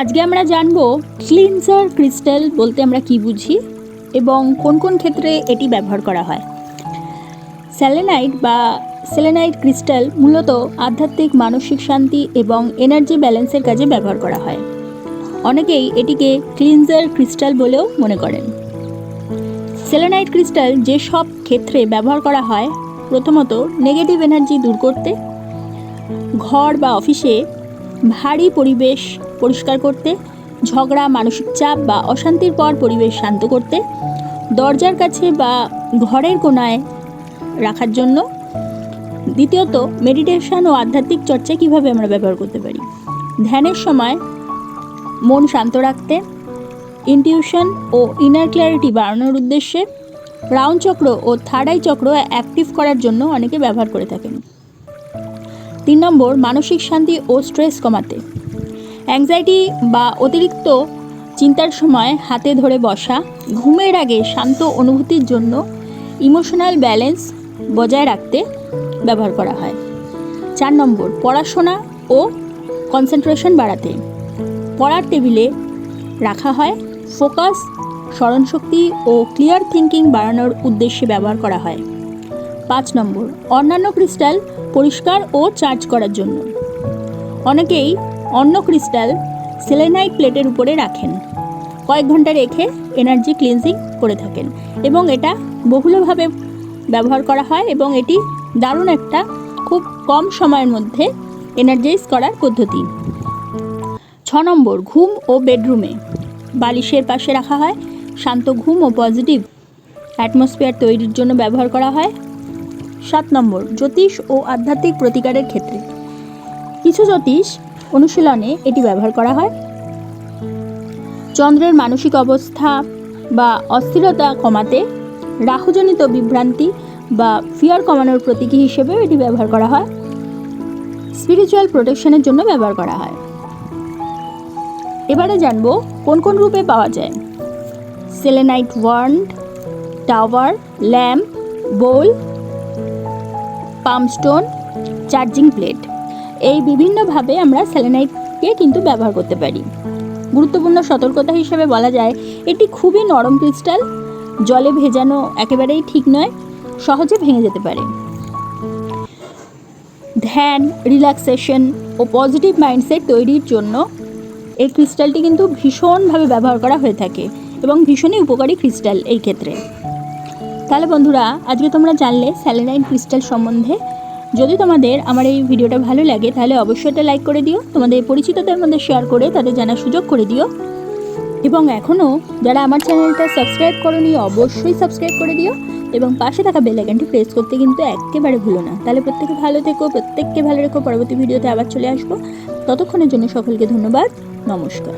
আজকে আমরা জানবো ক্লিনজার ক্রিস্টাল বলতে আমরা কি বুঝি এবং কোন কোন ক্ষেত্রে এটি ব্যবহার করা হয়। সেলেনাইট বা সেলেনাইট ক্রিস্টাল মূলত আধ্যাত্মিক মানসিক শান্তি এবং এনার্জি ব্যালেন্সের কাজে ব্যবহার করা হয়। অনেকেই এটিকে ক্লিনজার ক্রিস্টাল বলেও মনে করেন। সেলেনাইট ক্রিস্টাল যেসব ক্ষেত্রে ব্যবহার করা হয়, প্রথমত নেগেটিভ এনার্জি দূর করতে, ঘর বা অফিসে ভারী পরিবেশ পরিষ্কার করতে, ঝগড়া, মানসিক চাপ বা অশান্তির পর পরিবেশ শান্ত করতে, দরজার কাছে বা ঘরের কোণায় রাখার জন্য। দ্বিতীয়ত, মেডিটেশন ও আধ্যাত্মিক চর্চায় কীভাবে আমরা ব্যবহার করতে পারি। ধ্যানের সময় মন শান্ত রাখতে, ইনটিউশন ও ইনার ক্ল্যারিটি বাড়ানোর উদ্দেশ্যে, রাউন্ড চক্র ও থার্ড আই চক্র অ্যাক্টিভ করার জন্য অনেকে ব্যবহার করে থাকেন। 3 নম্বর, মানসিক শান্তি ও স্ট্রেস কমাতে। অ্যাংজাইটি বা অতিরিক্ত চিন্তার সময় হাতে ধরে বসা, ঘুমের আগে শান্ত অনুভূতির জন্য, ইমোশনাল ব্যালেন্স বজায় রাখতে ব্যবহার করা হয়। 4 নম্বর, পড়াশোনা ও কনসেন্ট্রেশন বাড়াতে। পড়ার টেবিলে রাখা হয়, ফোকাস, স্মরণশক্তি ও ক্লিয়ার থিঙ্কিং বাড়ানোর উদ্দেশ্যে ব্যবহার করা হয়। 5 নম্বর, অন্যান্য ক্রিস্টাল পরিষ্কার ও চার্জ করার জন্য। অনেকেই অন্য ক্রিস্টাল সেলেনাইট প্লেটের উপরে রাখেন, কয়েক ঘন্টা রেখে এনার্জি ক্লিনজিং করে থাকেন এবং এটা বহুলভাবে ব্যবহার করা হয় এবং এটি দারুণ একটা খুব কম সময়ের মধ্যে এনার্জাইজ করার পদ্ধতি। 6 নম্বর, ঘুম ও বেডরুমে বালিশের পাশে রাখা হয়, শান্ত ঘুম ও পজিটিভ অ্যাটমসফিয়ার তৈরির জন্য ব্যবহার করা হয়। 7 নম্বর, জ্যোতিষ ও আধ্যাত্মিক প্রতিকারের ক্ষেত্রে কিছু জ্যোতিষ অনুশীলনে এটি ব্যবহার করা হয়। চন্দ্রের মানসিক অবস্থা বা অস্থিরতা কমাতে, রাহুজনিত বিভ্রান্তি বা ফিয়ার কমানোর প্রতীকী হিসেবেও এটি ব্যবহার করা হয়। স্পিরিচুয়াল প্রোটেকশনের জন্য ব্যবহার করা হয়। এবারে জানবো কোন কোন রূপে পাওয়া যায়। সেলেনাইট ওয়ান্ড, টাওয়ার, ল্যাম্প, বোল, পামস্টোন, চার্জিং প্লেট। এই বিভিন্নভাবে আমরা সেলেনাইটকে কিন্তু ব্যবহার করতে পারি। গুরুত্বপূর্ণ সতর্কতা হিসেবে বলা যায়, এটি খুবই নরম ক্রিস্টাল, জলে ভেজানো একেবারেই ঠিক নয়, সহজে ভেঙে যেতে পারে। ধ্যান, রিল্যাক্সেশন ও পজিটিভ মাইন্ডসেট তৈরির জন্য এই ক্রিস্টালটি কিন্তু ভীষণভাবে ব্যবহার করা হয়ে থাকে এবং ভীষণই উপকারী ক্রিস্টাল এই ক্ষেত্রে। তাহলে বন্ধুরা, আজকে তোমরা জানলে সেলেনাইট ক্রিস্টাল সম্বন্ধে। যদি তোমাদের আমার এই ভিডিওটা ভালো লাগে তাহলে অবশ্যই এটা লাইক করে দিও, তোমাদের পরিচিতদের মধ্যে শেয়ার করে তাদের জানার সুযোগ করে দিও এবং এখনও যারা আমার চ্যানেলটা সাবস্ক্রাইব করোনি অবশ্যই সাবস্ক্রাইব করে দিও এবং পাশে থাকা বেল আইকনটি প্রেস করতে কিন্তু একেবারে ভুলো না। তাহলে প্রত্যেকে ভালো থেকো, প্রত্যেককে ভালো রেখো। পরবর্তী ভিডিওতে আবার চলে আসবো। ততক্ষণের জন্য সকলকে ধন্যবাদ। নমস্কার।